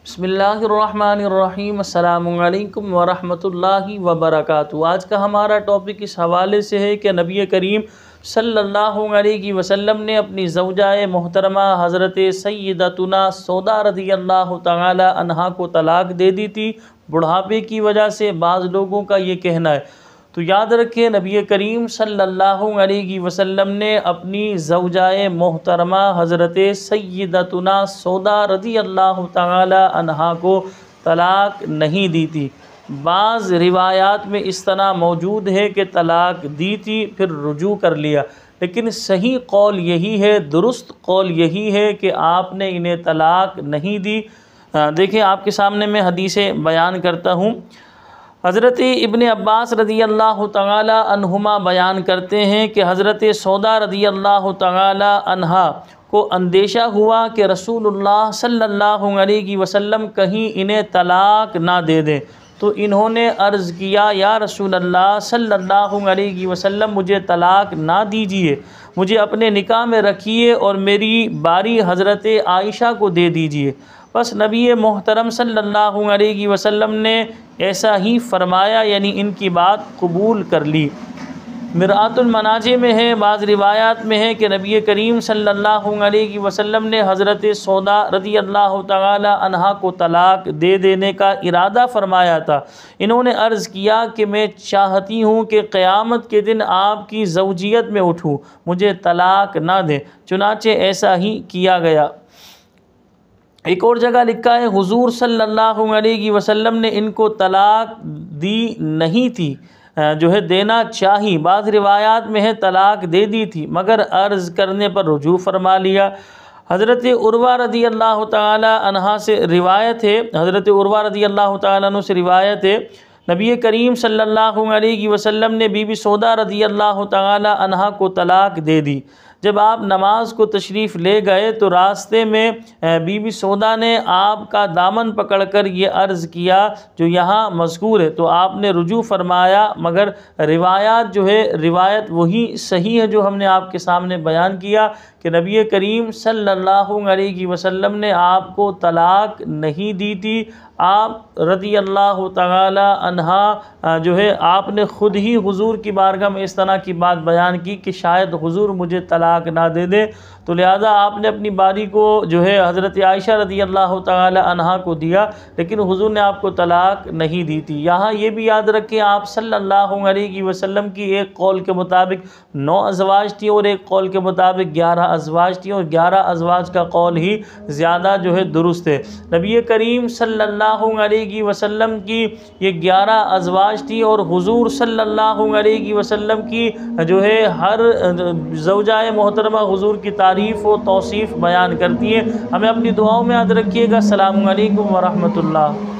बिस्मिल्लाहिर्रहमानिर्रहीम अस्सलामु अलैकुम वरहमतुल्लाहि वबरकातुहू। आज का हमारा टॉपिक इस हवाले से है कि नबी करीम सल्लल्लाहु अलैहि वसल्लम ने अपनी ज़ौजाए मोहतरमा हज़रत सय्यदतुना सौदा रज़ियल्लाहु तआला अन्हा को तलाक दे दी थी बुढ़ापे की वजह से। बाज़ लोगों का ये कहना है, तो याद रखिए नबी करीम सल्लल्लाहु अलैहि वसल्लम ने अपनी ज़ौजाए मोहतरमा हज़रत सय्यदतुना सौदा रज़ियल्लाहु तआला अन्हा को तलाक नहीं दी थी। बाज़ रिवायात में इस तरह मौजूद है कि तलाक दी थी फिर रुजू कर लिया, लेकिन सही कौल यही है, दुरुस्त कौल यही है कि आपने इन्हें तलाक नहीं दी। देखिए आपके सामने मैं हदीसें बयान करता हूँ। हज़रत इब्ने अब्बास रज़ियल्लाहु तआला अन्हुमा बयान करते हैं कि हज़रत सौदा रज़ियल्लाहु तआला अन्हा को अंदेशा हुआ कि रसूलुल्लाह सल्लल्लाहु अलैहि वसल्लम कहीं इन्हें तलाक ना दे दें, तो इन्होंने अर्ज़ किया, या रसूलल्लाह सल्लल्लाहु अलैहि वसल्लम मुझे तलाक ना दीजिए, मुझे अपने निकाह में रखिए और मेरी बारी हज़रत आयशा को दे दीजिए। बस नबी मोहतरम सल्लल्लाहु अलैहि वसल्लम ने ऐसा ही फरमाया, यानी इनकी बात कबूल कर ली। मिरातुल मनाजिर में है, बाज़ रिवायात में है कि नबी करीम सल्लल्लाहु अलैहि वसल्लम ने हज़रत सौदा रज़ियल्लाहु तआला अन्हा को तलाक दे देने का इरादा फरमाया था। इन्होंने अर्ज़ किया कि मैं चाहती हूँ कि क़यामत के दिन आपकी ज़ौजियत में उठूँ, मुझे तलाक ना दें। चुनाचे ऐसा ही किया गया। एक और जगह लिखा है, हुज़ूर सल्लल्लाहु अलैहि वसल्लम ने इनको तलाक दी नहीं थी, जो है देना चाहिए। बाज़ रिवायात में है तलाक दे दी थी मगर अर्ज़ करने पर रुजू फरमा लिया। हज़रत उर्वा रज़ियल्लाहु तआला अन्हा से रिवायत है, हज़रत उर्वा रज़ियल्लाहु तआला अन्हु से रिवायत है, नबी करीम सल्लल्लाहु अलैहि वसल्लम ने बीबी सौदा रज़ियल्लाहु तआला अन्हा को तलाक दे दी। जब आप नमाज को तशरीफ़ ले गए तो रास्ते में बीबी सौदा ने आपका दामन पकड़कर ये अर्ज़ किया जो यहाँ मज़कूर है, तो आपने रुजू फरमाया। मगर रिवायत जो है, रिवायत वही सही है जो हमने आपके सामने बयान किया कि नबी करीम सल्लल्लाहु अलैहि वसल्लम ने आपको तलाक नहीं दी थी। आप रज़ियल्लाहु तआला अन्हा जो है आपने ख़ुद ही हुज़ूर की बारगाह में इस तरह की बात बयान की कि शायद हुज़ूर मुझे तलाक ना दे दे, तो लिहाजा आपने अपनी बारी को जो है हज़रत आयशा रज़ियल्लाहु तआला अन्हा को दिया, लेकिन हुज़ूर ने आपको तलाक नहीं दी थी। यहाँ ये भी याद रखें, आप सल्लल्लाहु अलैहि वसल्लम की एक कौल के मुताबिक 9 अज़वाज थी और एक कौल के मुताबिक 11 अज़वाज थी, और 11 अज़वाज का कौल ही ज़्यादा जो है दुरुस्त है। नबी करीम सल्लल्लाहु अलैहि वसल्लम की ये 11 अज़वाज थी और हुज़ूर सल्लल्लाहु अलैहि वसल्लम की जो है हर ज़ौजाए मोहतरमा हुज़ूर की तारीफ़ व तौसीफ़ बयान करती है। हमें अपनी दुआओं में याद रखिएगा। अस्सलामु अलैकुम व रहमतुल्लाह।